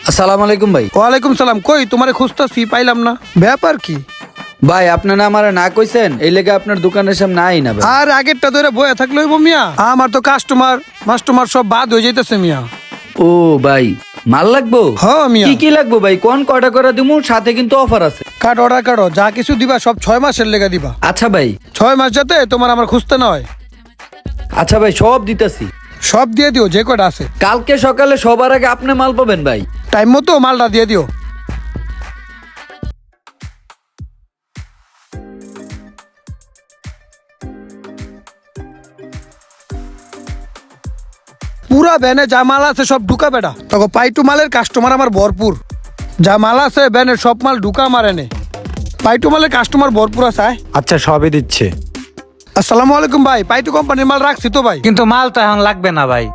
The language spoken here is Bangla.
আসসালামু আলাইকুম ভাই। ওয়ালাইকুম সালাম। কই তোমারে খুঁজতাছি, পাইলাম না, ব্যাপার কি? ভাই আপনি না আমারে না কইছেন, এই লেগে আপনার দোকানের সামনে আই না ভাই। আর আগেরটা ধরে বয়ে থাকলে হইব মিয়া? আমার তো কাস্টমার সব বাদ হয়ে যাইতেছে মিয়া। ও ভাই, মাল লাগবো? হ মিয়া। কি কি লাগবো ভাই কোন? কয়টা করে দিমু, সাথে কিন্তু অফার আছে। কাট অর্ডার কাটো, যা কিছু দিবা সব 6 মাসের লেগে দিবা। আচ্ছা ভাই। 6 মাস যাতে তোমার আমার খুঁজতে না হয়। আচ্ছা ভাই, সব দিতেছি। সব দিয়ে দিও যে কয়টা আছে। কালকে সকালে সবার আগে আপনি মাল পাবেন ভাই। টাইম মতো মালটা দিয়ে দিও। পুরা ভ্যানে যা মাল আছে সব ঢুকা বেটা, তখন পাইটু মালের কাস্টমার আমার ভরপুর। যা মাল আছে ভ্যানের সব মাল ঢুকা আমার এনে। পাইটু মালের কাস্টমার ভরপুর আছে। আচ্ছা, সবই দিচ্ছে। আসসালামু আলাইকুম ভাই, পাইটু কোম্পানির মাল রাখছি তো ভাই। কিন্তু মাল তো এখন লাগবে না ভাই।